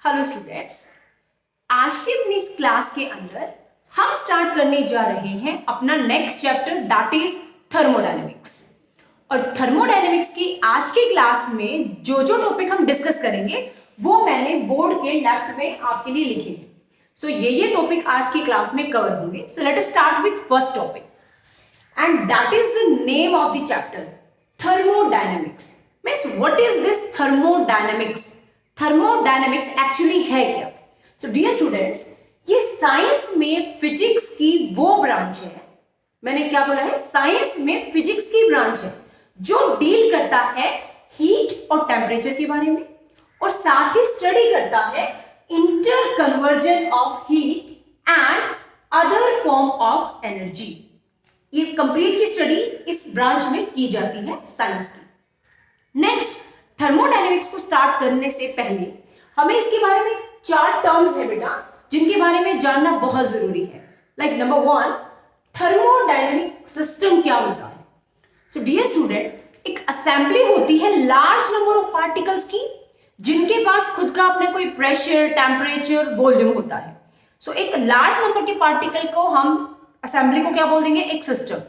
Hello students, आज की अपनी इस क्लास के अंदर हम स्टार्ट करने जा रहे हैं अपना next chapter that is thermodynamics. और थर्मोडायनेमिक्स की आज की क्लास में जो जो टॉपिक हम डिस्कस करेंगे वो मैंने बोर्ड के लेफ्ट में आपके लिए लिखे हैं। सो ये टॉपिक आज की क्लास में कवर होंगे। So let us start with first topic and that is the name of the chapter, thermodynamics. Means what is this thermodynamics? Thermodynamics actually है क्या? So dear students, ये साइंस में फिजिक्स की वो ब्रांच है, मैंने क्या बोला है, साइंस में फिजिक्स की ब्रांच है जो डील करता है हीट और टेम्परेचर के बारे में और साथ ही स्टडी करता है inter conversion of heat and other form of energy. ये कंप्लीट की स्टडी इस ब्रांच में की जाती है साइंस की। नेक्स्ट, थर्मोडायनेमिक्स को स्टार्ट करने से पहले हमें इसके बारे में 4 टर्म्स है बेटा जिनके बारे में जानना बहुत जरूरी है। लाइक नंबर 1, थर्मोडायनेमिक सिस्टम क्या होता है? सो डियर स्टूडेंट, एक असेंबली होती है लार्ज नंबर ऑफ पार्टिकल्स की जिनके पास खुद का अपना कोई प्रेशर, टेम्परेचर, वॉल्यूम होता है। सो एक लार्ज नंबर के पार्टिकल को हम असेंबली को क्या बोल देंगे? एक system.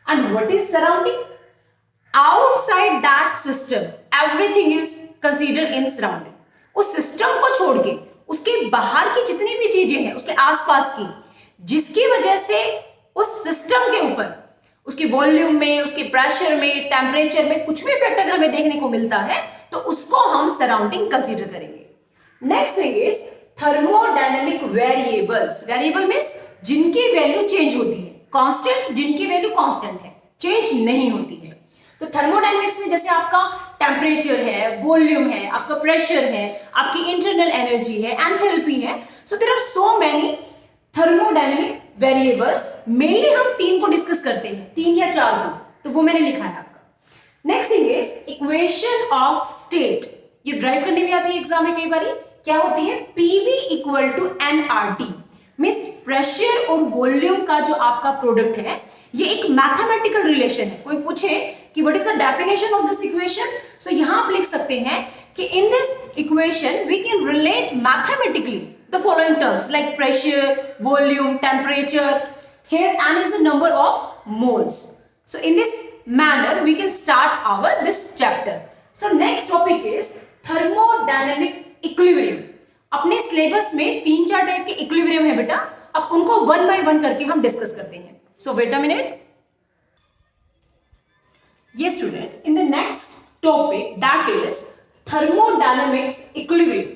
And what is surrounding? Outside that system everything is considered in surrounding. उस सिस्टम को छोड़ के उसके बाहर की जितनी भी चीजें हैं उसके आसपास की, जिसकी वजह से उस सिस्टम के ऊपर उसके वॉल्यूम में, उसके प्रेशर में, टेम्परेचर में कुछ भी इफेक्ट अगर हमें देखने को मिलता है तो उसको हम सराउंडिंग कंसीडर करेंगे। Next thing is thermodynamic variables. Variable means जिनकी वैल्यू चेंज होती है, कांस्टेंट जिनकी वैल्यू कांस्टेंट है, चेंज नहीं होती है। तो थर्मोडायनेमिक्स में जैसे आपका टेम्परेचर है, वॉल्यूम है, आपका प्रेशर है, आपकी इंटरनल एनर्जी है, एंथैल्पी है। So there are so many thermodynamic variables. Mainly हम 3 को डिस्कस करते हैं, 3 या 4 को, तो वो मैंने लिखा है आपका। Next thing is equation of state. ये ड्राइव करने भी आती है एग्जाम में कई बार। क्या होती है? PV equal to nRT। Means pressure और वॉल्यूम का जो आपका प्रोडक्ट है ये एक मैथमेटिकल रिलेशन है। कोई पूछे कि what is the definition of this equation, so यहां आप लिख सकते हैं कि in this equation we can relate mathematically the following terms like pressure, volume, temperature, here n is the number of moles. So in this manner we can start our this chapter. So next topic is thermodynamic equilibrium. अपने syllabus में 3-4 type के equilibrium है बेटा, अब उनको 1 bye 1 करके हम discuss करते हैं। So wait a minute. ये student, in the next topic that is thermodynamics equilibrium.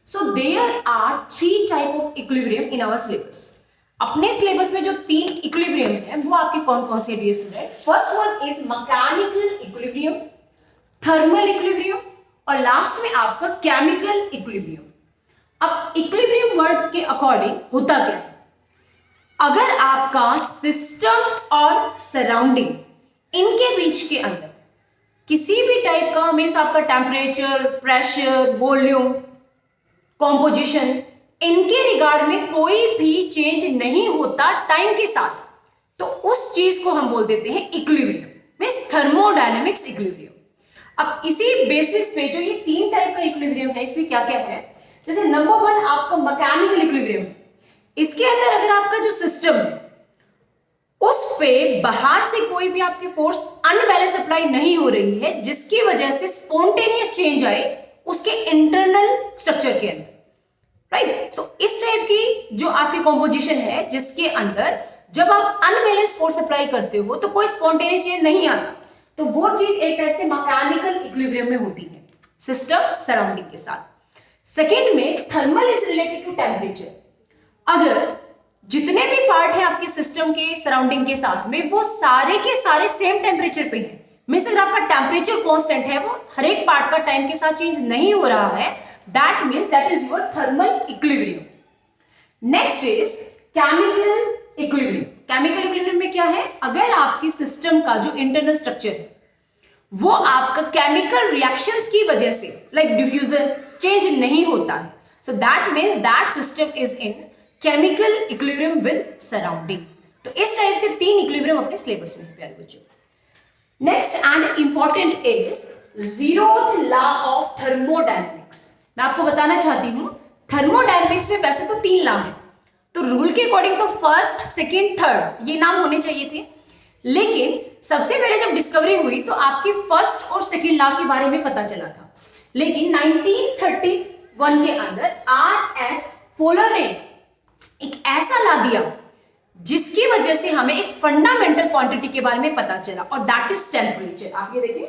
So there are 3 type of equilibrium in our syllabus. अपने सिलेबस में जो 3 इक्विलिब्रियम है वो आपके कौन कौन से है student? First one is mechanical equilibrium, thermal equilibrium और लास्ट में आपका केमिकल इक्विलिब्रियम। अब इक्विलिब्रियम वर्ड के अकॉर्डिंग होता क्या है? अगर आपका सिस्टम और सराउंडिंग इनके बीच के अंदर किसी भी टाइप का मींस आपका टेम्परेचर, प्रेशर, वॉल्यूम, कॉम्पोजिशन, इनके रिगार्ड में कोई भी चेंज नहीं होता टाइम के साथ, तो उस चीज को हम बोल देते हैं इक्विलिब्रियम, मींस थर्मोडायनेमिक्स इक्विलिब्रियम। अब इसी बेसिस पे जो ये 3 टाइप का इक्विलिब्रियम है इसमें क्या क्या है, जैसे नंबर 1 आपका मैकेनिकल इक्विलिब्रियम। इसके अंदर अगर आपका जो सिस्टम है उस पे बाहर से कोई भी आपकी फोर्स अनबैलेंस अप्लाई नहीं हो रही है जिसकी वजह से स्पॉन्टेनियस चेंज आए उसके इंटरनल स्ट्रक्चर के अंदर, राइट। तो इस टाइप की जो आपकी कॉम्पोजिशन है जिसके अंदर जब आप अनबैलेंस फोर्स अप्लाई करते हो तो कोई स्पॉन्टेनियस चेंज नहीं आता, तो वो चीज एक टाइप से मैकेनिकल इक्विलिब्रियम में होती है सिस्टम सराउंडिंग के साथ। सेकेंड में thermal is related to temperature. अगर जितने भी पार्ट है आपके सिस्टम के सराउंडिंग के साथ में वो सारे के सारे सेम टेम्परेचर पे हैं, मींस अगर आपका टेम्परेचर कांस्टेंट है, वो हर एक पार्ट का टाइम के साथ चेंज नहीं हो रहा है, that means that is your thermal equilibrium. Next is chemical equilibrium. Chemical equilibrium में क्या है? अगर आपकी सिस्टम का जो इंटरनल स्ट्रक्चर है वो आपका केमिकल रिएक्शंस की वजह से लाइक डिफ्यूजन चेंज नहीं होता है, so that means that system is in chemical equilibrium with surrounding. तो इस टाइप से 3 इक्विलिब्रियम अपने सिलेबस में प्यारे बच्चों। Next and important is zeroth law of thermodynamics. मैं आपको बताना चाहती हूं थर्मोडायनेमिक्स में वैसे तो 3 लॉ है, तो रूल के अकॉर्डिंग तो फर्स्ट, सेकंड, थर्ड ये नाम होने चाहिए थे, लेकिन सबसे पहले जब डिस्कवरी हुई तो आपके फर्स्ट और सेकंड लॉ के बारे में पता चला था। लेकिन 1931 के अंदर R.H. फॉलर ने एक ऐसा लॉ दिया जिसकी वजह से हमें एक फंडामेंटल क्वांटिटी के बारे में पता चला, और दैट इज टेम्परेचर। आप ये देखिए,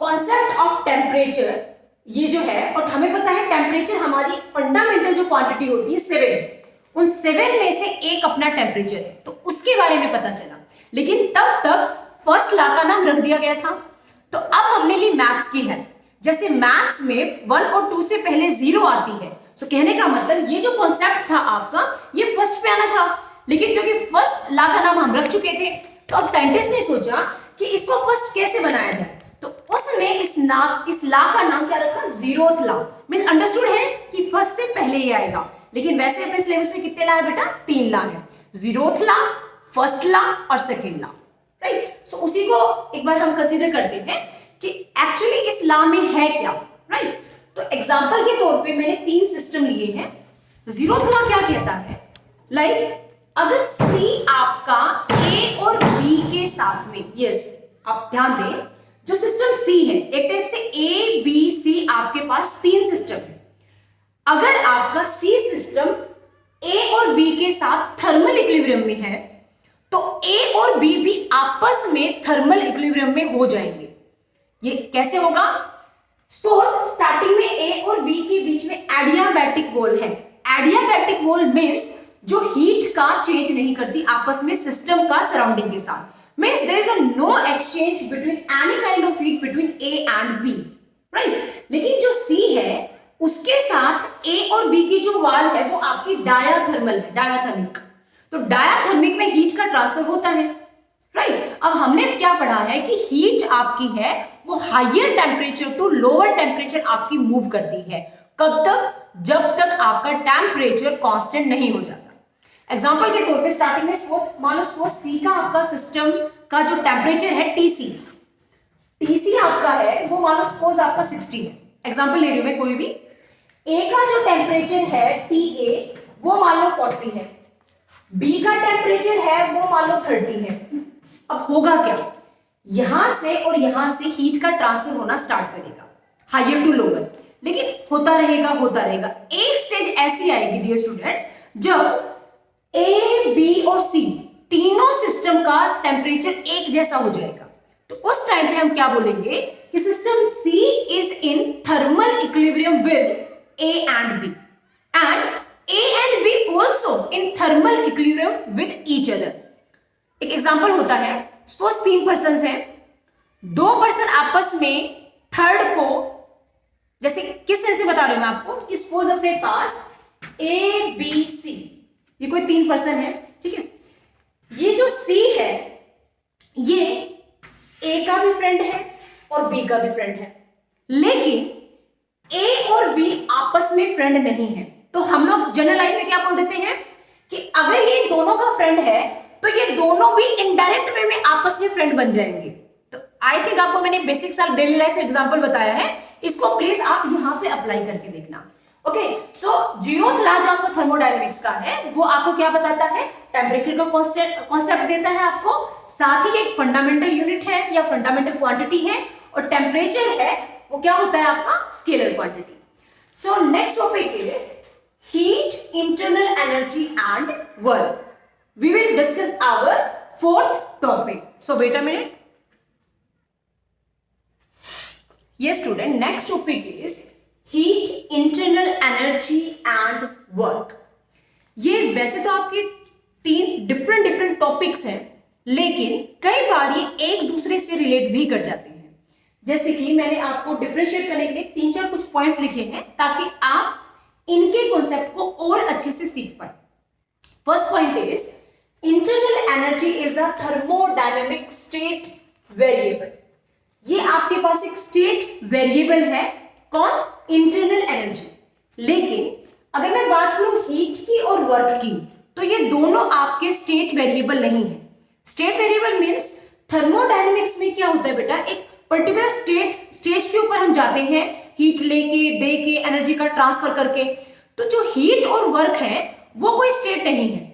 कॉन्सेप्ट ऑफ टेम्परेचर ये जो है, और हमें पता है टेम्परेचर हमारी फंडामेंटल जो क्वांटिटी होती है 7, उन 7 में से एक अपना टेम्परेचर है, तो उसके बारे में पता चला। लेकिन तब तक फर्स्ट लॉ का नाम रख दिया गया था। तो अब हमने ली मैथ्स की हेल्प। जैसे मैथ्स में 1 और 2 से पहले 0 आती है, तो कहने का मतलब ये जो कॉन्सेप्ट था आपका ये फर्स्ट पे आना था, लेकिन क्योंकि फर्स्ट लॉ का नाम हम रख चुके थे, तो अब साइंटिस्ट ने सोचा कि इसको फर्स्ट कैसे बनाया जाए, तो उसने इस लॉ का नाम क्या रखा, 0th लॉ। मींस अंडरस्टूड है कि फर्स्ट से पहले ही आएगा, लेकिन वैसे अपने सिलेबस में कितने लॉ है बेटा, 3 लॉ है, 0th लॉ, फर्स्ट लॉ और सेकेंड लॉ, राइट। सो उसी को एक बार हम कंसीडर करते हैं कि एक्चुअली इस लॉ में है क्या, राइट। तो एग्जांपल के तौर पे मैंने 3 सिस्टम लिए हैं। 0th लॉ क्या कहता है, लाइक अगर C आपका A और B के साथ में, यस आप ध्यान दें, जो सिस्टम C है, एक टाइप से A B C आपके पास 3 सिस्टम है। अगर आपका C सिस्टम A और B के साथ थर्मल इक्विलिब्रियम में है, तो A और B भी आपस में थर्मल इक्विलिब्रियम में हो जाएंगे। ये कैसे होगा, सपोज स्टार्टिंग में A और B के बीच में एडियाबैटिक वॉल है। एडियाबैटिक वॉल मींस जो हीट का चेंज नहीं करती आपस में सिस्टम का सराउंडिंग के साथ, means there is a no exchange between any kind of heat between A and B, right. लेकिन जो C है उसके साथ A और B की जो वॉल है वो आपकी डायाथर्मल है, डायाथर्मिक। तो डायाथर्मिक में हीट का ट्रांसफर होता है, राइट। अब हमने क्या पढ़ा है कि हीट आपकी है वो higher temperature to lower temperature आपकी मूव करती है। कब तक, जब तक आपका टेम्परेचर कांस्टेंट नहीं हो जाता। एग्जांपल के तौर पे स्टार्टिंग में सपोज मान लो सपोज सी का आपका सिस्टम का जो टेम्परेचर है टीसी आपका है वो मान लो सपोज आपका 60 है। एग्जांपल ले रही हूं मैं कोई भी। ए का जो टेम्परेचर है TA वो मान लो 40 है, बी का टेम्परेचर है वो मान लो 30 है। अब होगा क्या, यहां से और यहां से हीट का ट्रांसफर होना स्टार्ट करेगा हायर टू लोअर, लेकिन होता रहेगा। एक स्टेज ऐसी आएगी डियर स्टूडेंट्स जब A, B और C तीनों सिस्टम का टेम्परेचर एक जैसा हो जाएगा। तो उस टाइम पे हम क्या बोलेंगे कि system C is in thermal equilibrium with A and B and A and B also in thermal equilibrium with each other। एक एग्जांपल होता है, सपोज 3 पर्सन हैं, 2 पर्सन आपस में थर्ड को, जैसे किस तरह से बता रही हूं मैं आपको, सपोज अपने पास ABC, ये कोई 3 पर्सन है, ठीक है। ये जो C है ये A का भी फ्रेंड है और B का भी फ्रेंड है, लेकिन A और B आपस में फ्रेंड नहीं है। तो हम लोग जनरल लाइफ में क्या बोल देते हैं कि अगर ये दोनों का फ्रेंड है तो ये दोनों भी इनडायरेक्ट वे में आपस में फ्रेंड बन जाएंगे। तो आई थिंक आपको मैंने बेसिक सा डेली लाइफ एग्जांपल बताया है, इसको प्लीज आप यहां पे अप्लाई करके देखना। ओके, सो 0th लॉ जो आपको थर्मोडायनेमिक्स का है वो आपको क्या बताता है, टेम्परेचर का कॉन्सेप्ट देता है आपको, साथ ही एक फंडामेंटल यूनिट है या फंडामेंटल क्वांटिटी है, और टेम्परेचर है वो क्या होता है आपका scalar quantity. So next topic is heat, internal energy and work. We will discuss our 4th topic. So wait a minute. Yes student, next topic is heat, internal energy and work. ये वैसे तो आपके 3 different topics हैं, लेकिन कई बार ये एक दूसरे से रिलेट भी कर जाते हैं। जैसे कि मैंने आपको डिफरेंशिएट करने के लिए 3-4 कुछ पॉइंट्स लिखे हैं ताकि आप इनके कॉन्सेप्ट को और अच्छे से सीख पाए। First point is internal energy is a thermodynamic state variable. ये आपके पास एक स्टेट वेरिएबल है, कौन, इंटरनल एनर्जी। लेकिन अगर मैं बात करूं हीट की और वर्क की, तो ये दोनों आपके स्टेट वेरिएबल नहीं है। स्टेट वेरिएबल मींस थर्मोडायनेमिक्स में क्या होता है बेटा, एक पर्टिकुलर स्टेज के ऊपर हम जाते हैं हीट लेके दे के एनर्जी का ट्रांसफर करके, तो जो हीट और वर्क है वो कोई स्टेट नहीं है।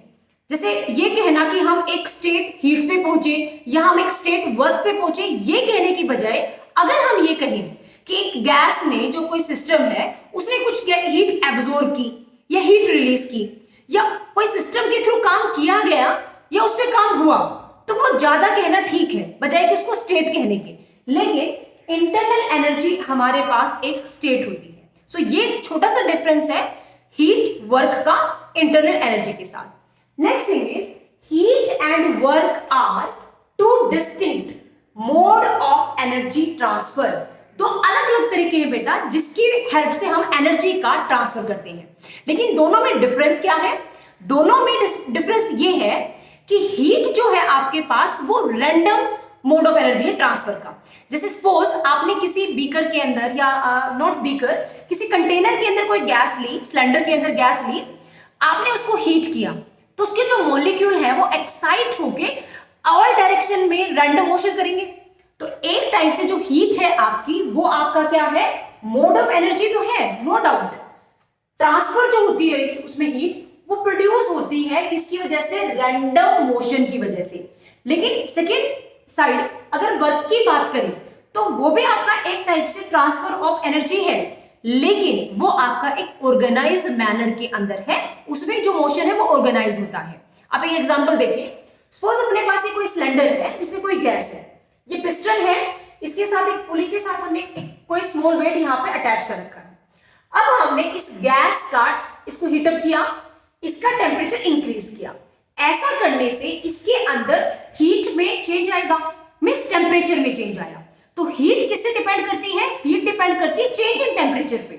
जैसे ये कहना कि हम एक स्टेट हीट पे पहुंचे या हम एक स्टेट वर्क पे पहुंचे, ये कहने की बजाय अगर हम ये कहें कि एक गैस ने, जो कोई सिस्टम है, उसने कुछ हीट एब्जॉर्ब की या हीट रिलीज की या कोई सिस्टम के थ्रू काम किया गया या उस पर काम हुआ, तो वो ज्यादा कहना ठीक है बजाय कि उसको स्टेट कहने के। लेकिन इंटरनल एनर्जी हमारे पास एक स्टेट होती है। सो ये छोटा सा डिफरेंस है हीट वर्क का इंटरनल एनर्जी के साथ। Next thing is heat and work are two distinct mode of energy transfer. तो अलग अलग तरीके हैं बेटा जिसकी हेल्प से हम एनर्जी का ट्रांसफर करते हैं, लेकिन दोनों में डिफरेंस क्या है? दोनों में डिफरेंस ये है कि हीट जो है आपके पास वो रैंडम मोड ऑफ एनर्जी है ट्रांसफर का। जैसे सपोज आपने किसी बीकर के अंदर या नॉट बीकर, किसी कंटेनर के अंदर कोई गैस ली, सिलेंडर के अंदर गैस ली, आपने उसको हीट किया, तो उसके जो मॉलिक्यूल है वो एक्साइट होके ऑल डायरेक्शन में रैंडम मोशन करेंगे। तो एक टाइप से जो हीट है आपकी, वो आपका क्या है? मोड ऑफ एनर्जी तो है, नो डाउट। ट्रांसफर जो होती है उसमें हीट, वो प्रोड्यूस होती है किसकी वजह से? रैंडम मोशन की वजह से। लेकिन सेकेंड साइड अगर वर्क की बात करें तो वो भी आपका एक टाइप से ट्रांसफर ऑफ एनर्जी है, लेकिन वो आपका एक ऑर्गेनाइज मैनर के अंदर है, उसमें जो मोशन है वो ऑर्गेनाइज होता है। आप एक एग्जांपल देखिए, सपोज अपने पास कोई सिलेंडर है जिसमें कोई गैस है, ये पिस्टन है, इसके साथ एक पुली के साथ हमने कोई स्मॉल वेट यहाँ पे अटैच कर रखा है। अब हमने इस गैस का इसको हीटअप किया, इसका टेम्परेचर इंक्रीज किया। ऐसा करने से इसके अंदर हीट में चेंज आएगा, मींस टेम्परेचर में चेंज आया। तो हीट किससे डिपेंड करती है? हीट डिपेंड करती है चेंज इन टेम्परेचर पे,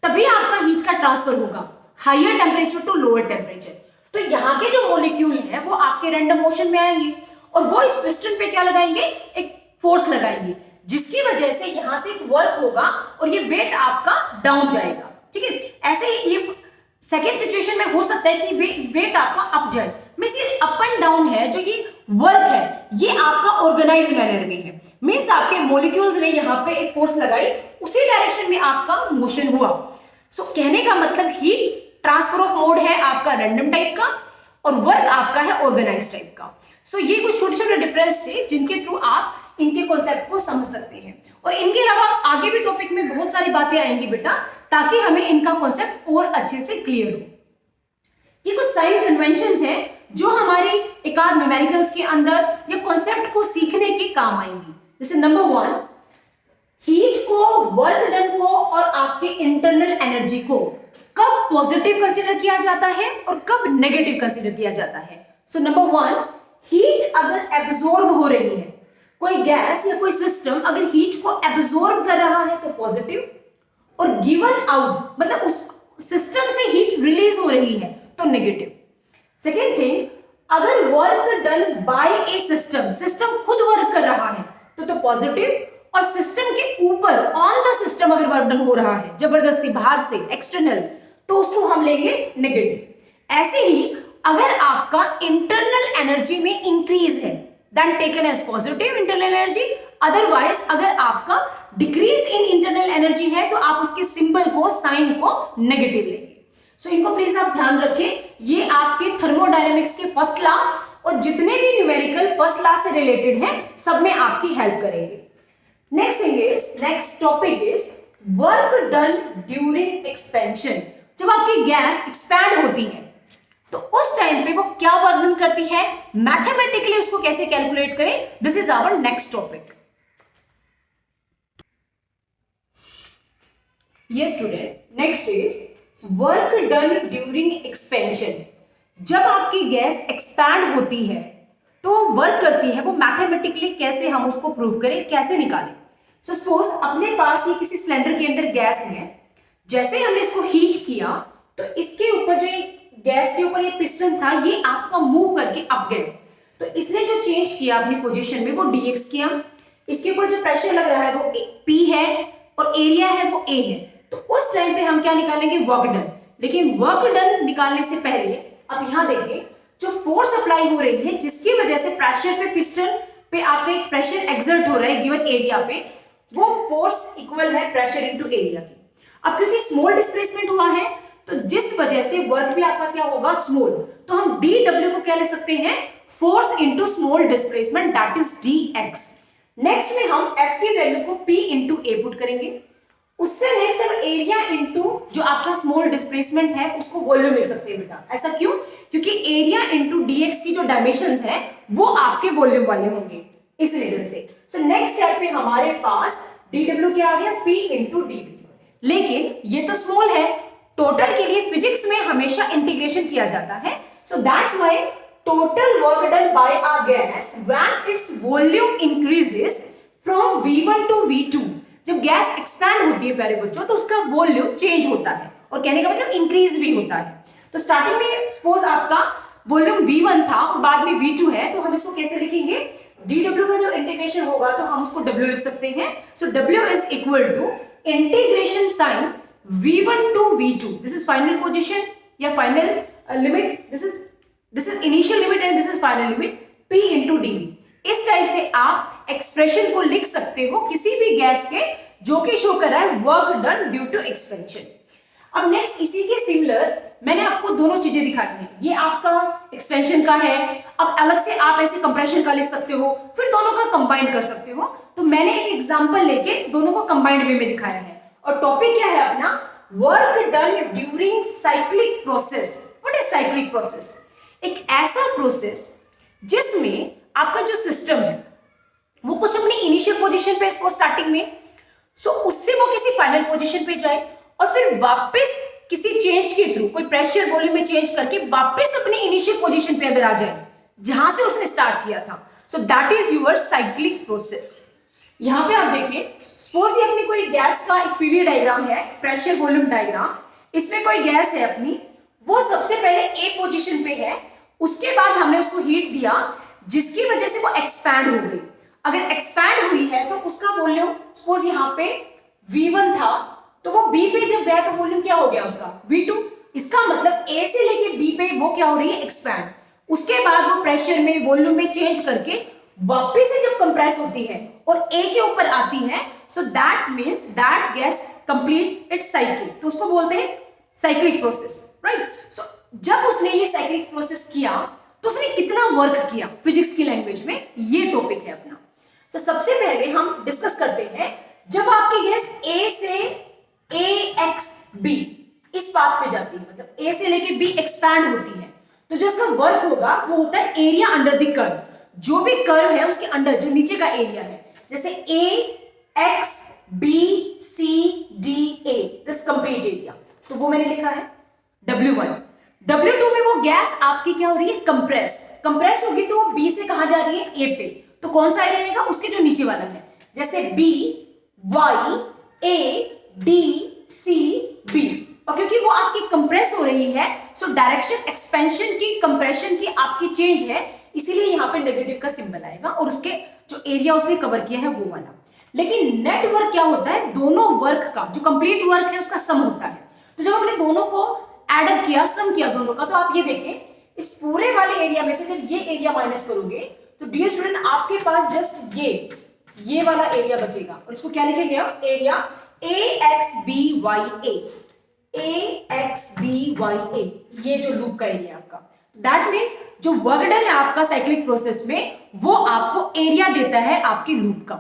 तभी आपका हीट का ट्रांसफर होगा higher temperature to lower temperature. तो यहाँ के जो मॉलिक्यूल हैं वो आपके रैंडम मोशन में आएंगे और वो इस पिस्टन पे क्या लगाएंगे? एक फोर्स लगाएंगे, जिसकी वजह से यहां से एक वर्क होगा और ये वेट आपका डाउन जाएगा। ठीक है, ऐसे ही ये सेकेंड सिचुएशन में हो सकता है कि वेट आपका अप जाए, मींस ये अप एंड डाउन है, जो ये वर्क है ये आपका ऑर्गेनाइज मैनर में है, मींस आपके मॉलिक्यूल्स ने यहाँ पे एक फोर्स लगाई, उसी डायरेक्शन में आपका मोशन हुआ। सो कहने का मतलब हीट ट्रांसफर ऑफ मोड है आपका रैंडम टाइप का और वर्क आपका है ऑर्गेनाइज टाइप का। सो ये कुछ छोटे छोटे डिफरेंस थे जिनके थ्रू आप इनके कॉन्सेप्ट को समझ सकते हैं, और इनके अलावा आगे भी टॉपिक में बहुत सारी बातें आएंगी बेटा, ताकि हमें इनका कॉन्सेप्ट और अच्छे से क्लियर हो। ये कुछ साइन कन्वेंशंस हैं जो हमारी एकाध न्यूमेरिकल्स के अंदर या कॉन्सेप्ट को सीखने के काम आएंगी। जैसे नंबर 1, हीट को, वर्क डन को और आपके इंटरनल एनर्जी को कब पॉजिटिव कंसीडर किया जाता है और कब नेगेटिव कंसीडर किया जाता है। सो नंबर 1, हीट अगर एब्जॉर्ब हो रही है, कोई गैस या कोई सिस्टम अगर हीट को एब्जॉर्ब कर रहा है तो पॉजिटिव, और गिवन आउट मतलब उस सिस्टम से हीट रिलीज हो रही है तो नेगेटिव। सेकेंड थिंग, अगर वर्क डन बाय ए सिस्टम, सिस्टम खुद वर्क कर रहा है तो पॉजिटिव, और सिस्टम के ऊपर ऑन द सिस्टम अगर वर्क डन हो रहा है जबरदस्ती बाहर से एक्सटर्नल, तो उसको हम लेंगे नेगेटिव। ऐसे ही अगर आपका इंटरनल एनर्जी में इंक्रीज है then taken as positive internal energy, otherwise अगर आपका डिक्रीज इन इंटरनल एनर्जी है तो आप उसके सिंबल को, साइन को नेगेटिव लेंगे। सो इनको प्लीज आप ध्यान रखें, ये आपके थर्मोडायनेमिक्स के फर्स्ट लॉ और जितने भी न्यूमेरिकल फर्स्ट लॉ से रिलेटेड हैं सब में आपकी हेल्प करेंगे। Next topic is work done during expansion. जब आपकी गैस एक्सपैंड होती है तो उस टाइम पे वो क्या वर्क डन करती है, मैथमेटिकली उसको कैसे कैलकुलेट करें, this is our next topic. ये student, next is work done during expansion. जब आपकी गैस एक्सपैंड होती है तो वर्क करती है, वो मैथमेटिकली कैसे हम उसको प्रूव करें, कैसे निकालें। सो सपोज अपने पास ये किसी सिलेंडर के अंदर गैस है, जैसे हमने इसको हीट किया तो इसके ऊपर जो गैस के ऊपर ये पिस्टन था ये आपका मूव करके अप गया, तो इसने जो चेंज किया अपनी पोजीशन में वो dx किया। इसके ऊपर जो प्रेशर लग रहा है वो P है और एरिया है वो A है, तो उस टाइम पे हम क्या निकालेंगे, वर्क डन। लेकिन वर्क डन निकालने से पहले अब यहाँ देखिए, जो फोर्स अप्लाई हो रही है जिसकी वजह से प्रेशर पे, पिस्टन पे आपका एक प्रेशर एक्सर्ट हो रहा है गिवन एरिया पे, वो फोर्स इक्वल है प्रेशर इनटू एरिया की। अब क्योंकि स्मॉल डिस्प्लेसमेंट हुआ है तो जिस वजह से वर्क भी आपका क्या होगा, स्मॉल। तो हम dw को क्या ले सकते हैं, force into small displacement, that is dx। Next में हम F की वैल्यू को P इंटू ए पुट करेंगे। उससे नेक्स्ट हम एरिया इंटू जो आपका स्मॉल डिस्प्लेसमेंट है उसको वॉल्यूम लिख सकते हैं बेटा। ऐसा क्यों, क्योंकि एरिया इंटू dx की जो डायमेंशंस है वो आपके वॉल्यूम वाले होंगे, इस रीजन से। सो नेक्स्ट स्टेप पे हमारे पास dw क्या आ गया, P इंटू dv। लेकिन ये तो स्मॉल है, टोटल के लिए फिजिक्स में हमेशा इंटीग्रेशन किया जाता है। So that's why total work done by a gas when its volume increases from v1 to v2। जब गैस एक्सपैंड होती है प्यारे बच्चों तो उसका वॉल्यूम चेंज होता है, और कहने का मतलब इंक्रीज भी होता है। तो स्टार्टिंग में सपोज आपका वॉल्यूम v1 था और बाद में v2 है, तो हम इसको कैसे लिखेंगे, dw का जो इंटीग्रेशन होगा तो हम उसको w लिख सकते हैं। So w is equal to integration sign v1 to v2, this is final position या final limit, this is initial limit and this is final limit, p into dv। इस टाइप से आप एक्सप्रेशन को लिख सकते हो किसी भी गैस के जो कि शो कर रहा है work done due to expansion. अब नेक्स्ट इसी के सिमिलर मैंने आपको दोनों चीजें दिखाई हैं, ये आपका एक्सपेंशन का है। अब अलग से आप ऐसे कंप्रेशन का लिख सकते हो, फिर दोनों का कंबाइन कर सकते हो। तो मैंने एक एग्जांपल लेके दोनों को कंबाइंड वे में दिखाया है, और टॉपिक क्या है अपना, work done during cyclic process. What is cyclic process, एक ऐसा प्रोसेस जिसमें आपका जो सिस्टम है वो कुछ अपनी इनिशियल पोजीशन पे इसको स्टार्टिंग में, सो उससे वो किसी फाइनल पोजीशन पे जाए और फिर वापस किसी चेंज के थ्रू कोई प्रेशर वॉल्यूम में चेंज करके वापस अपनी इनिशियल पोजीशन पे अगर आ जाए जहां से उसने स्टार्ट किया था। So that is your cyclic process. यहां पे आप देखिए, सपोज ये अपनी कोई गैस का एक पीवी डायग्राम है, प्रेशर वॉल्यूम डायग्राम। इसमें कोई गैस है अपनी, वो सबसे पहले ए पोजीशन पे है, उसके बाद हमने उसको हीट दिया जिसकी वजह से वो एक्सपैंड हो गई। अगर एक्सपैंड हुई है तो उसका वॉल्यूम सपोज यहाँ पे V1 था, तो वो B पे जब गया तो वॉल्यूम क्या हो गया उसका, V2। इसका मतलब A से लेके B पे वो क्या हो रही है, एक्सपैंड। उसके बाद वो प्रेशर में वॉल्यूम में चेंज करके वापस से जब कंप्रेस होती है और A के ऊपर आती है, so that means that gas complete it's cycle, तो उसको बोलते हैं साइक्लिक प्रोसेस, राइट। सो जब उसने ये साइक्लिक प्रोसेस किया तो उसने कितना वर्क किया फिजिक्स की लैंग्वेज में, ये टॉपिक है अपना। तो सबसे पहले हम डिस्कस करते हैं, जब आपकी गैस A से AXB इस पाथ पे जाती है, मतलब A से लेके B एक्सपैंड होती है, तो जो उसका वर्क होगा वो होता है एरिया अंडर द कर्व। जो भी कर्व है उसके अंडर जो नीचे का एरिया है, जैसे AXBCDA, दिस कंप्लीट एरिया, तो वो मैंने लिखा है W1। W2 में वो गैस आपकी क्या हो रही है, कंप्रेस होगी, तो वो B से कहां जा रही है, A पे, तो कौन सा एरिया रहेगा, उसके जो नीचे वाला है, जैसे B Y A D C B। और क्योंकि वो आपकी कंप्रेस हो रही है, सो डायरेक्शन एक्सपेंशन की कंप्रेशन की आपकी चेंज है, इसीलिए यहाँ पे नेगेटिव का सिंबल आएगा और उसके जो एरिया उसने कवर किया है वो वाला। लेकिन नेट वर्क क्या होता है, दोनों वर्क का जो कंप्लीट वर्क है उसका सम होता है। तो जब हमने दोनों को एड अप किया, सम किया दोनों का, तो आप ये देखें इस पूरे वाले एरिया में से जब ये एरिया माइनस करोगे तो डियर स्टूडेंट आपके पास जस्ट ये वाला एरिया बचेगा, और इसको क्या लिखेंगे, एरिया AXBYA, ये जो लूप का एरिया आपका, दैट मीन्स जो वर्क डन है आपका साइक्लिक प्रोसेस में वो आपको एरिया देता है आपकी लूप का।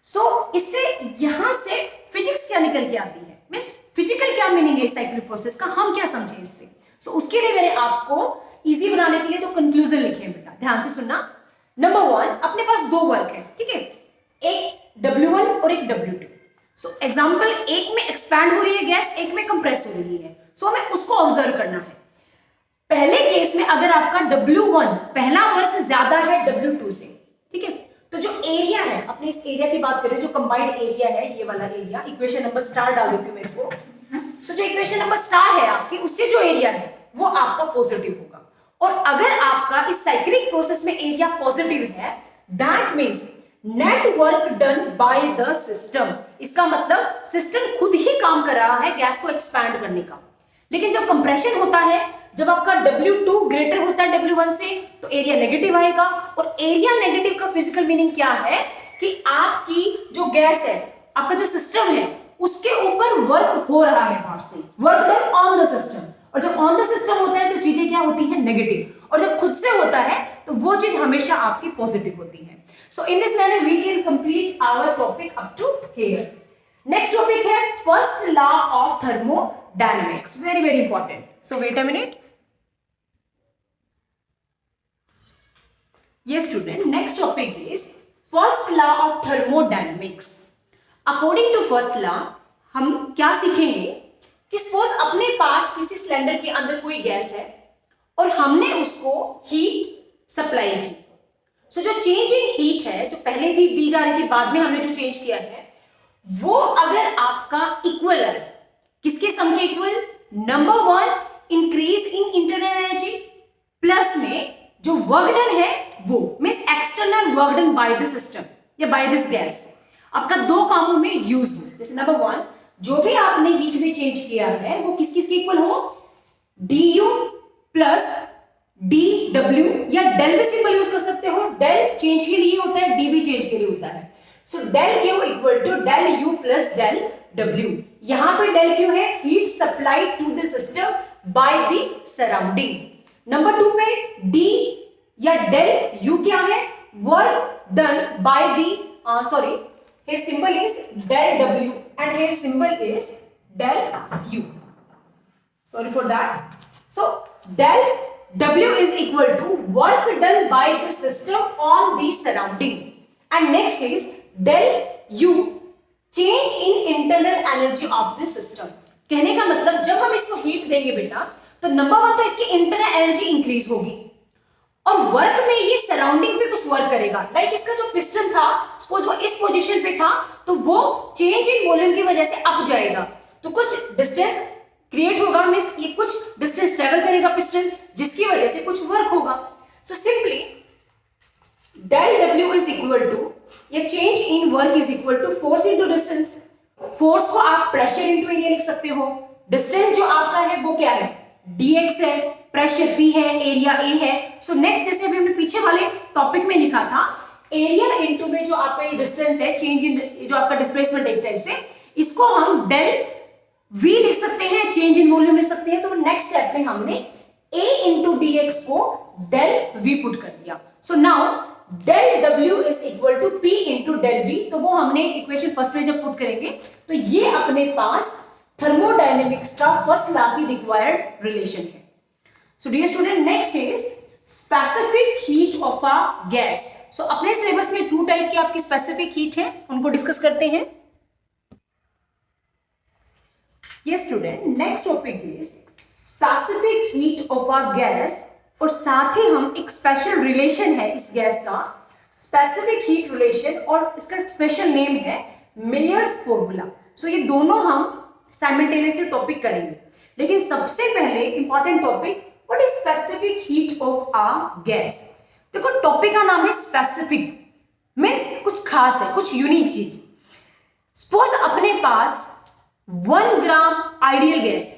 सो इससे यहां से फिजिक्स क्या निकल के आती है, मीन्स फिजिकल क्या मीनिंग है साइक्लिक प्रोसेस का, हम क्या समझें इससे। सो उसके लिए मैंने आपको इजी बनाने के लिए तो कंक्लूजन लिखे हैं बेटा, ध्यान से सुनना। नंबर 1, अपने पास दो वर्क है, ठीक है, एक W1 और एक W2। सो एग्जांपल, एक में एक्सपैंड हो रही है गैस, एक में कंप्रेस हो रही है, सो हमें उसको ऑब्जर्व करना है। पहले केस में अगर आपका W1 पहला वर्क ज्यादा है W2 से, ठीक है, तो जो एरिया है, अपने इस एरिया की बात करें, जो कंबाइंड एरिया है, ये वाला एरिया, इक्वेशन नंबर स्टार डाल देती हूं मैं इसको। सो जो इक्वेशन नंबर स्टार है आपकी, उससे जो एरिया है वो आपका पॉजिटिव होगा। और अगर आपका इस साइक्लिक प्रोसेस में एरिया पॉजिटिव है, that means net work done by the system. इसका मतलब सिस्टम खुद ही काम कर रहा है गैस को एक्सपैंड करने का। लेकिन जब कंप्रेशन होता है, जब आपका W2 ग्रेटर होता है W1 से, तो एरिया नेगेटिव आएगा। और एरिया नेगेटिव का फिजिकल मीनिंग क्या है कि आपकी जो गैस है, आपका जो सिस्टम है, उसके ऊपर वर्क हो रहा है बाहर से, work done on the system. और जब ऑन द सिस्टम होता है तो चीजें क्या होती है, नेगेटिव, और जब खुद से होता है तो वो चीज हमेशा आपकी पॉजिटिव होती है। So in this manner we can complete our topic up to here. Next topic है first law of thermodynamics, very very important. So wait a minute. Yes student, next topic is first law of thermodynamics. According to first law हम क्या सीखेंगे कि suppose अपने पास किसी cylinder के अंदर कोई गैस है और हमने उसको हीट सप्लाई की। सो जो चेंज इन हीट है, जो पहले थी दी जा रही थी, बाद में हमने जो चेंज किया है, वो अगर आपका इक्वल है, किसके सम के equal, number one increase in internal energy plus में जो वर्क डन है वो means external work done by the system या बाय दिस गैस, आपका दो कामों में यूज हो। जैसे नंबर वन, जो भी आपने हीट में चेंज किया है वो किस किस के इक्वल हो, du प्लस dw, या डेल भी सिंपल यूज कर सकते हो, डेल चेंज के लिए होता है, डी भी चेंज के लिए होता है। So del Q equal to del U plus del w। यहां पर डेल क्यू है heat supplied to the system by the surrounding. Number two पे डी या डेल यू क्या है, work done by the, sorry here symbol is del w and here symbol is del u, sorry for that. So del w is equal to work done by the system on the surrounding, and next is del u change in internal energy of the system। कहने का मतलब जब हम इसको heat देंगे बेटा तो number one तो इसकी इंटरनल एनर्जी इंक्रीज होगी, और वर्क में ये सराउंडिंग पे कुछ वर्क करेगा। लाइक इसका जो पिस्टन था, सपोज वो इस पोजीशन पे था तो वो चेंज इन वॉल्यूम की वजह से अप जाएगा, तो कुछ डिस्टेंस क्रिएट होगा, मींस ये कुछ डिस्टेंस ट्रेवल करेगा पिस्टन, जिसकी वजह से कुछ वर्क होगा। So simply del W is equal to, या change in work is equal to force into distance. Force को आप प्रेशर इंटू एरिया लिख सकते हो, डिस्टेंस जो आपका है वो क्या है, dx है, प्रेशर P है, एरिया A है। सो नेक्स्ट जैसे अभी हमने पीछे वाले टॉपिक में लिखा था, एरिया इनटू में जो आपका ये डिस्टेंस है, चेंज इन जो आपका डिस्प्लेसमेंट एक टाइप से, इसको हम डेल V लिख सकते हैं, चेंज इन वॉल्यूम लिख सकते हैं। तो नेक्स्ट स्टेप में हमने A इंटू dx को डेल V पुट कर दिया। So now del W is equal to P into del V, तो वो हमने इक्वेशन फर्स्ट में जब पुट करेंगे तो ये अपने पास थर्मोडायनेमिक्स का फर्स्ट लॉ की रिक्वायर्ड रिलेशन है। So dear student, next is specific heat of a gas. So अपने सिलेबस में टू टाइप की आपकी स्पेसिफिक हीट है, उनको डिस्कस करते हैं। Yes student, next topic is specific heat of a gas, और साथ ही हम एक स्पेशल रिलेशन है इस गैस का, स्पेसिफिक हीट रिलेशन, और इसका स्पेशल नेम है मेयर्स फॉर्मूला। सो ये दोनों हम साइमल्टेनियसली टॉपिक करेंगे, लेकिन सबसे पहले important topic, what is specific heat of a gas. देखो टॉपिक का नाम है स्पेसिफिक, मींस कुछ खास है, कुछ यूनिक चीज। सपोज अपने पास 1 ग्राम आइडियल गैस,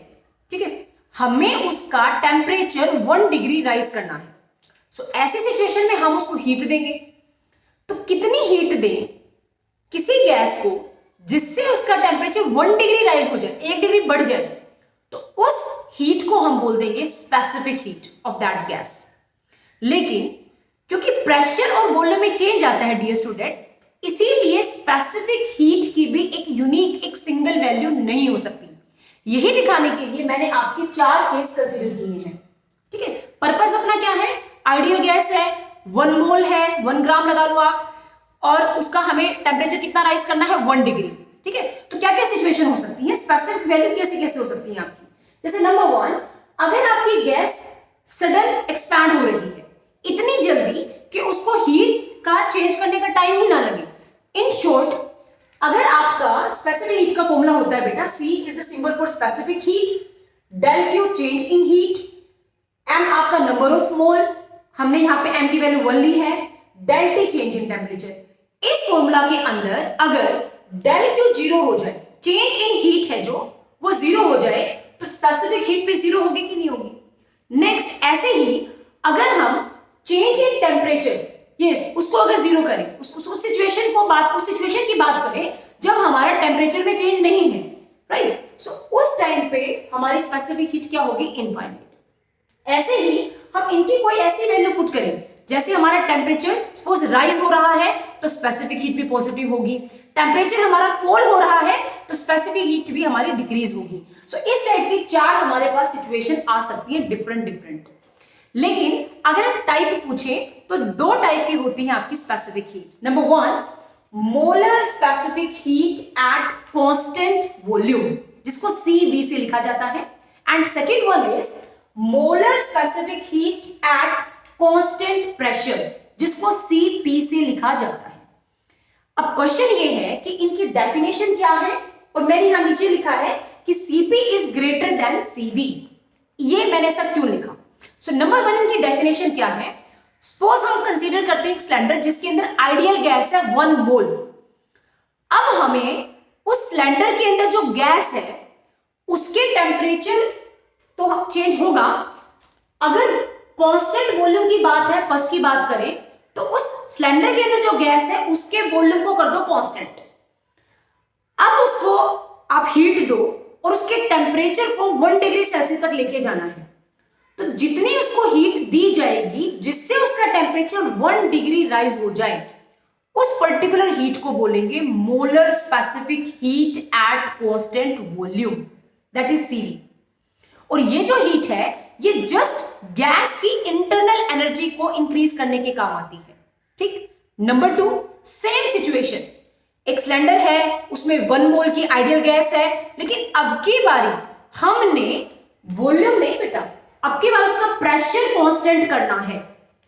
ठीक है, हमें उसका टेम्परेचर 1 डिग्री राइज करना है। सो ऐसी सिचुएशन में हम उसको हीट देंगे, तो कितनी हीट दें किसी गैस को जिससे उसका टेम्परेचर 1 डिग्री राइज हो जाए, 1 डिग्री बढ़ जाए, तो उस हीट को हम बोल देंगे specific heat of that gas. लेकिन क्योंकि प्रेशर और वॉल्यूम में चेंज आता है डियर स्टूडेंट, इसीलिए स्पेसिफिक हीट की भी एक यूनिक, एक सिंगल वैल्यू नहीं हो सकती। यही दिखाने के लिए मैंने आपके 4 केस कंसीडर किए हैं, ठीक है। पर्पस अपना क्या है, आइडियल गैस है, 1 मोल है, 1 ग्राम लगा लो आप, और उसका हमें टेम्परेचर कितना राइज करना है, 1 डिग्री, ठीक है। तो क्या क्या सिचुएशन हो सकती है, स्पेसिफिक वैल्यू कैसे कैसे हो सकती है आपकी। जैसे नंबर 1, अगर आपकी गैस सडन एक्सपैंड हो रही है इतनी जल्दी कि उसको हीट का चेंज करने का टाइम ही ना लगे। इन शॉर्ट, अगर आपका स्पेसिफिक हीट का फॉर्मूला होता है बेटा, C is the symbol for specific heat, del Q change in heat, M आपका नंबर ऑफ मोल, हमने यहाँ पे M की वैल्यू 1 ली है, del T change in temperature. इस फॉर्मूला के अंदर अगर डेल क्यू 0 हो जाए, चेंज इन हीट है जो वो 0 हो जाए, तो स्पेसिफिक हीट भी 0 होगी कि नहीं होगी। नेक्स्ट, ऐसे ही अगर हम चेंज इन टेम्परेचर, यस, उसको अगर 0 करें, उस सिचुएशन की बात करें जब हमारा टेम्परेचर में चेंज नहीं है, राइट। सो उस टाइम पे हमारी स्पेसिफिक हीट क्या होगी, इनफाइनाइट। ऐसे ही हम इनकी कोई ऐसी वैल्यू पुट करें, जैसे हमारा टेम्परेचर सपोज राइज हो रहा है तो स्पेसिफिक हीट भी पॉजिटिव होगी, टेम्परेचर हमारा फॉल हो रहा है तो स्पेसिफिक हीट भी हमारी डिक्रीज होगी। सो इस टाइप की 4 हमारे पास सिचुएशन आ सकती है डिफरेंट। लेकिन अगर हम टाइप पूछें तो 2 टाइप की होती है आपकी specific heat. Number 1, molar specific heat at constant volume, जिसको CV से लिखा जाता है, and second one is molar specific heat at constant pressure, जिसको CP से लिखा जाता है। अब क्वेश्चन ये है कि इनकी डेफिनेशन क्या है, और मैंने यहां नीचे लिखा है कि CP is greater than CV। ये मैंने ऐसा क्यों लिखा? सो नंबर 1 इनकी डेफिनेशन क्या है, सपोज हम कंसीडर करते हैं एक सिलेंडर जिसके अंदर आइडियल गैस है 1 मोल। अब हमें उस सिलेंडर के अंदर जो गैस है उसके टेम्परेचर तो चेंज होगा। अगर कांस्टेंट वॉल्यूम की बात है, फर्स्ट की बात करें तो उस सिलेंडर के अंदर जो गैस है उसके वॉल्यूम को कर दो कांस्टेंट। अब उसको आप हीट दो और उसके टेम्परेचर को 1 डिग्री सेल्सियस तक लेके जाना है। तो जितनी उसको हीट दी जाएगी जिससे उसका टेम्परेचर 1 डिग्री राइज हो जाए, उस पर्टिकुलर हीट को बोलेंगे molar specific heat at constant volume, that is CV। और ये जो हीट है ये जस्ट गैस की इंटरनल एनर्जी को इंक्रीज करने के काम आती है, ठीक। नंबर 2, सेम सिचुएशन, एक सिलेंडर है उसमें 1 मोल की आइडियल गैस है, लेकिन अब की बारी हमने वॉल्यूम नहीं बेटा, अब की बार उसका प्रेशर कांस्टेंट करना है।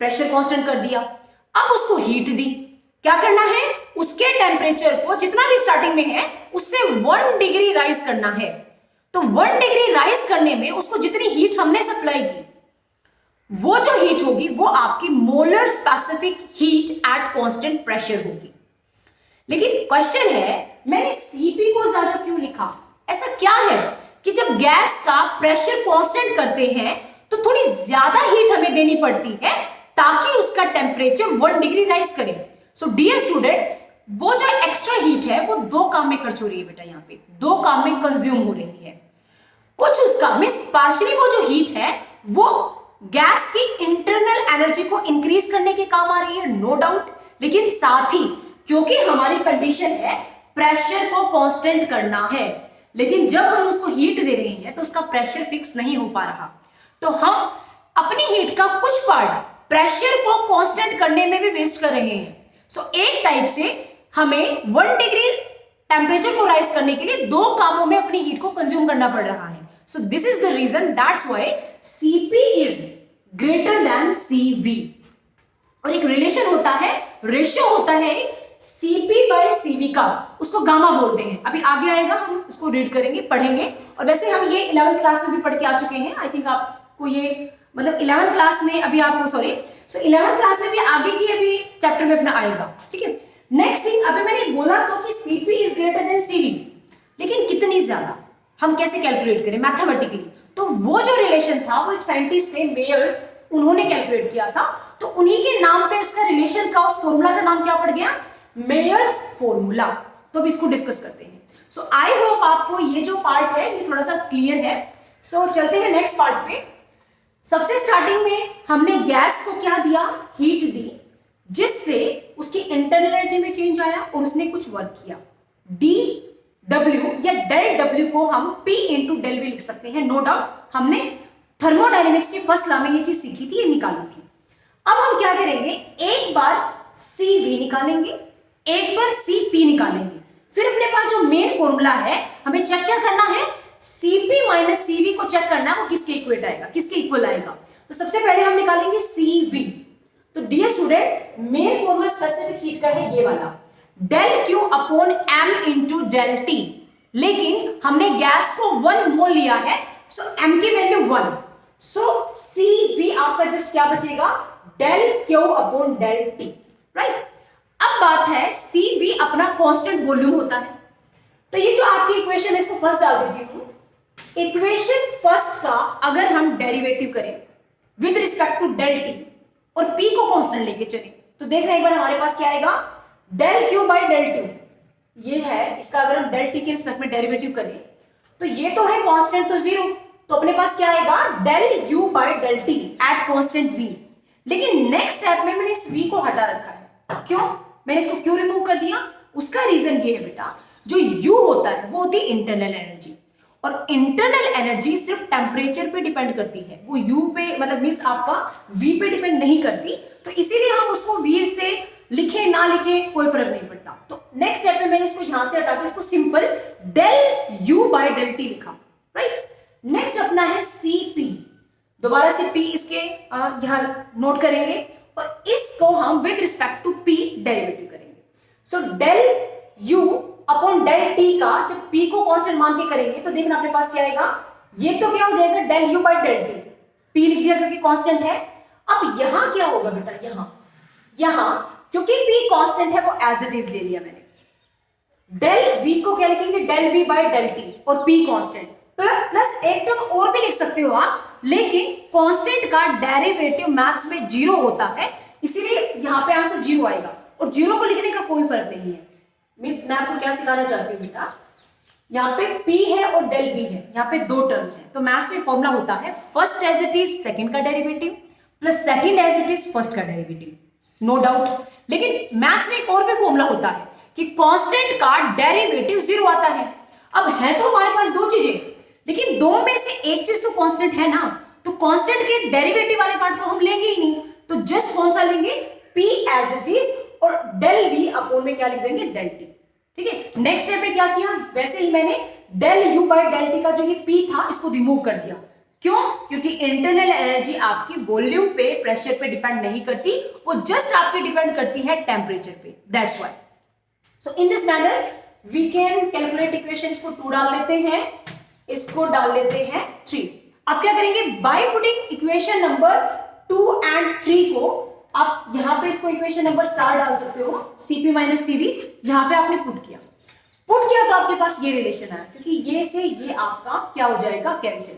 प्रेशर कांस्टेंट कर दिया, अब उसको हीट दी, क्या करना है, उसके टेम्परेचर को जितना भी स्टार्टिंग में है उससे 1 डिग्री राइज करना है। तो 1 डिग्री राइज करने में उसको जितनी हीट हमने सप्लाई की, वो जो हीट होगी वो आपकी molar specific heat at constant pressure होगी। लेकिन क्वेश्चन है मैंने CP को ज्यादा क्यों लिखा? ऐसा क्या है कि जब गैस का प्रेशर कांस्टेंट करते हैं तो थोड़ी ज्यादा हीट हमें देनी पड़ती है ताकि उसका टेम्परेचर 1 डिग्री राइज करे। सो डियर स्टूडेंट, वो जो एक्स्ट्रा हीट है वो 2 काम में खर्च हो रही है बेटा, यहाँ पे 2 काम में कंज्यूम हो रही है। कुछ उसका मिस पार्शियली वो जो हीट है वो गैस की इंटरनल एनर्जी को इंक्रीज करने के काम आ रही है, नो डाउट। लेकिन साथ ही क्योंकि हमारी कंडीशन है प्रेशर को कांस्टेंट करना है, लेकिन जब हम उसको हीट दे रहे हैं तो उसका प्रेशर फिक्स नहीं हो पा रहा, तो हम अपनी हीट का कुछ पार्ट प्रेशर को कांस्टेंट करने में भी वेस्ट कर रहे हैं। सो एक टाइप से हमें 1 डिग्री टेम्परेचर को राइज करने के लिए 2 कामों में अपनी हीट को कंज्यूम करना पड़ रहा है। So this is the reason, that's why CP is greater than CV। और एक रिलेशन होता है, रेशियो होता है CP/CV का, उसको गामा बोलते हैं। अभी आगे आएगा, हम उसको रीड करेंगे, पढ़ेंगे। और वैसे हम ये 11th क्लास में भी पढ़ के आ चुके हैं। आई थिंक आपको ये मतलब 11th क्लास में अभी आपको सो 11th क्लास में भी आगे की अभी चैप्टर में अपना आएगा, ठीक है। नेक्स्ट थिंग, अभी मैंने बोला तो कि CP is greater than CV, लेकिन कितनी ज्यादा, हम कैसे कैलकुलेट करें मैथमेटिकली? तो वो जो रिलेशन था वो एक साइंटिस्ट थे मेयर्स, उन्होंने कैलकुलेट किया था। तो उन्हीं के नाम पे उसका रिलेशन का, उस फॉर्मूला का नाम क्या पड़ गया, मेयर्स फॉर्मूला। तो अब इसको डिस्कस करते हैं। सो आई होप आपको ये जो पार्ट है ये थोड़ा सा क्लियर है। सो चलते हैं नेक्स्ट पार्ट पे। सबसे स्टार्टिंग में हमने गैस को क्या दिया, हीट दी, जिससे उसकी इंटरनल एनर्जी में चेंज आया और उसने कुछ वर्क किया। DW या डेल W को हम P इंटू डेल V लिख सकते हैं, नो डाउट। हमने थर्मोडायनेमिक्स के फर्स्ट लॉ में ये चीज सीखी थी, ये निकाली थी। अब हम क्या करेंगे, एक बार CV निकालेंगे, एक बार CP निकालेंगे। फिर अपने पास जो मेन फॉर्मूला है, हमें चेक क्या करना है, CP माइनस CV को चेक करना है वो किसके इक्वल आएगा, किसके इक्वल आएगा। तो सबसे पहले हम निकालेंगे CV। तो dear student, main formula specific heat का है ये वाला, del Q upon M into del T। लेकिन हमने गैस को 1 मोल लिया है, सो M की वैल्यू 1, सो CV आपका जस्ट क्या बचेगा, del Q upon del T, right. अब बात है CV अपना कांस्टेंट वॉल्यूम होता है। तो ये जो आपकी इक्वेशन है इसको फर्स्ट डाल देती हूं। इक्वेशन फर्स्ट का अगर हम डेरिवेटिव करें with respect to del T और P को कांस्टेंट लेके चले, तो देख रहे हैं एक बार हमारे पास क्या आएगा, del Q by del T। ये है, इसका अगर हम डेल टी के रिस्पेक्ट में डेरिवेटिव करें तो ये तो है कांस्टेंट, तो जीरो, तो अपने पास क्या आएगा del U by del T at constant V. लेकिन नेक्स्ट स्टेप में मैंने इस वी को हटा रखा है। क्यों मैंने इसको क्यों रिमूव कर दिया? उसका रीजन ये है बेटा, जो यू होता है वो होती है इंटरनल एनर्जी, और इंटरनल एनर्जी सिर्फ टेम्परेचर पे डिपेंड करती है, वो यू पे मतलब मीन्स आपका वी पे डिपेंड नहीं करती। तो इसीलिए हम उसको वी से लिखे ना लिखे कोई फर्क नहीं पड़ता। तो नेक्स्ट स्टेप में मैंने इसको यहां से हटा के इसको simple del U by del T लिखा, राइट। नेक्स्ट अपना है सी पी, दोबारा से पी इसके यहां नोट करेंगे और इसको हम with respect to P derivative करेंगे। So del U upon del T का जब पी को कांस्टेंट मान के करेंगे तो देखना अपने पास क्या आएगा, ये तो क्या हो जाएगा del U by del T, P लिख दिया क्योंकि कांस्टेंट है। अब यहां क्या होगा बेटा, यहां क्योंकि p कांस्टेंट है वो एज इट इज ले लिया मैंने, डेल v को क्या लिखेंगे del v by del t और p कांस्टेंट, प्लस एक टर्म और भी लिख सकते हो आप, लेकिन कांस्टेंट का डेरिवेटिव मैथ्स में जीरो होता है, इसीलिए यहां पे आंसर जीरो आएगा, और जीरो को लिखने का कोई फर्क नहीं है। मिस मैं आपको क्या सिखाना चाहती हूँ बेटा, यहाँ पे p है और डेल v है, यहाँ पे दो टर्म्स है, तो मैथ्स में फॉर्मूला होता है first as it is second का derivative plus second as it is first का डेरिवेटिव, नो डाउट। लेकिन मैथ्स में एक और भी फॉर्मूला होता है कि कांस्टेंट का डेरिवेटिव जीरो आता है। अब है तो हमारे पास दो चीजें, लेकिन दो में से एक चीज तो कांस्टेंट है ना, तो कांस्टेंट के डेरिवेटिव वाले पार्ट को हम लेंगे ही नहीं, तो जस्ट कौन सा लेंगे p एज इट इज और डेल v अपॉन में क्या लिख देंगे डेल t, ठीक है। नेक्स्ट स्टेप पे क्या किया, वैसे ही मैंने del u by del t का जो ये p था इसको रिमूव कर दिया। क्यों? क्योंकि इंटरनल एनर्जी आपकी वॉल्यूम पे प्रेशर पे डिपेंड नहीं करती, वो जस्ट आपकी डिपेंड करती है टेम्परेचर पे, that's why. So in this manner we can calculate equation, इसको 2 डाल लेते हैं, इसको डाल लेते हैं 3। अब क्या करेंगे, by putting equation number 2 and 3 को आप यहां पे इसको इक्वेशन नंबर स्टार डाल सकते हो, cp माइनस cv, यहां पे आपने पुट किया तो आपके पास ये रिलेशन आया, क्योंकि ये से ये आपका क्या हो जाएगा कैंसिल,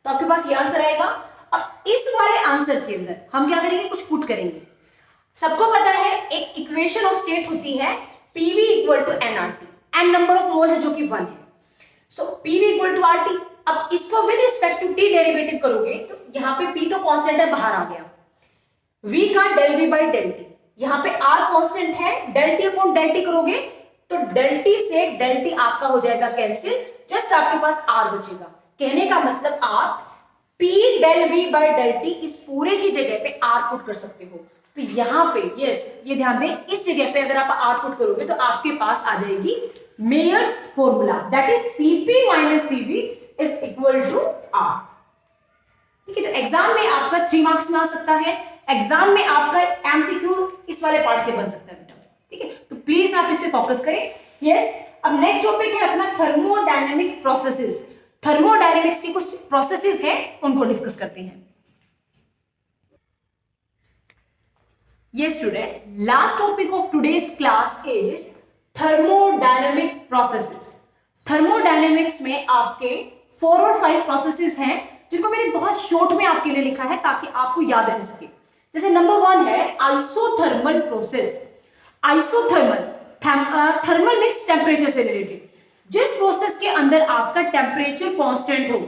तो आपके पास ये आंसर आएगा। अब इस वाले आंसर के अंदर हम क्या करेंगे, कुछ पुट करेंगे। सबको पता है एक इक्वेशन ऑफ स्टेट होती है PV equal to nRT, N number of mole है जो कि 1 है, so PV equal to RT। अब इसको with respect to t derivative करोगे तो यहाँ पे p तो कांस्टेंट है, बाहर आ गया, v का del v by del T, यहाँ पे r कांस्टेंट है, del t upon del T करोगे तो डेल t से डेल t आपका हो जाएगा कैंसिल, जस्ट आपके पास r बचेगा। कहने का मतलब आप p del v by del T इस पूरे की जगह पे r पुट कर सकते हो। तो यहाँ पे यस ये ध्यान दें, इस जगह पे अगर आप r पुट करोगे तो आपके पास आ जाएगी Mayer's formula, that is Cp minus Cv is equal to r। ठीक है, तो एग्जाम में आपका 3 मार्क्स में आ सकता है, एग्जाम में आपका एमसीक्यू इस वाले पार्ट से बन सकता है बेटा, ठीक है। तो प्लीज आप इस पे फोकस करें। यस, अब नेक्स्ट टॉपिक है अपना थर्मोडायनेमिक प्रोसेसेस। थर्मोडायनेमिक्स की कुछ प्रोसेसेस हैं, उनको डिस्कस करते हैं। ये student, last topic of today's class is thermodynamic processes. Thermodynamics में आपके 4 और 5 प्रोसेसेस हैं जिनको मैंने बहुत शॉर्ट में आपके लिए लिखा है ताकि आपको याद रह सके। जैसे नंबर 1 है isothermal process. Isothermal, thermal means temperature से रिलेटेड, जिस प्रोसेस के अंदर आपका टेम्परेचर कांस्टेंट हो,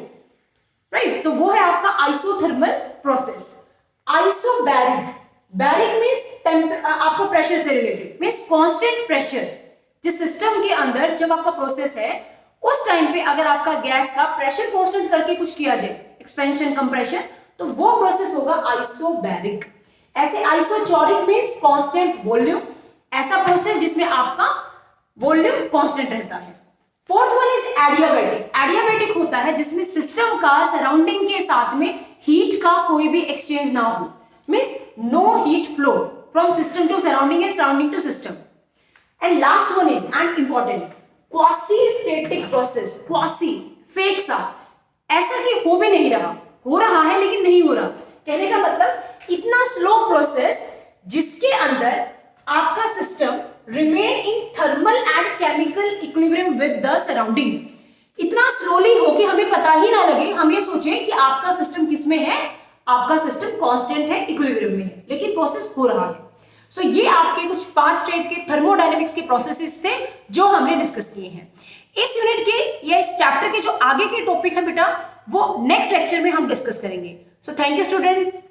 राइट, तो वो है आपका isothermal process. Isobaric, baric means आपका प्रेशर से रिलेटेड, मीन्स कांस्टेंट प्रेशर, जिस सिस्टम के अंदर जब आपका प्रोसेस है उस टाइम पे अगर आपका गैस का प्रेशर कांस्टेंट करके कुछ किया जाए, एक्सपेंशन कंप्रेशन, तो वो प्रोसेस होगा आइसोबैरिक। ऐसे आइसोचोरिक मीन्स कांस्टेंट वॉल्यूम, ऐसा प्रोसेस जिसमें आपका वॉल्यूम कांस्टेंट रहता है। Fourth one is adiabatic. Adiabatic होता है जिसमें सिस्टम का सराउंडिंग के साथ में हीट का कोई भी एक्सचेंज ना हो, means no heat flow from system to surrounding and surrounding to system. And last one is and important quasi static process. Quasi, fake सा, ऐसा कि हो भी नहीं रहा, हो रहा है लेकिन नहीं हो रहा। कहने का मतलब इतना स्लो प्रोसेस जिसके अंदर आपका system remain in thermal and chemical equilibrium with the surrounding. इतना स्लोली हो कि हमें पता ही ना लगे, हम ये सोचें कि आपका सिस्टम किस में है, आपका सिस्टम कांस्टेंट है, इक्विलिब्रियम में है, लेकिन प्रोसेस हो रहा है। सो ये आपके कुछ 5 टाइप के थर्मोडायनेमिक्स के प्रोसेसेस थे जो हमने डिस्कस किए हैं। इस यूनिट के या इस चैप्टर के जो आगे के टॉपिक है बेटा वो नेक्स्ट लेक्चर में हम डिस्कस करेंगे। So thank you student.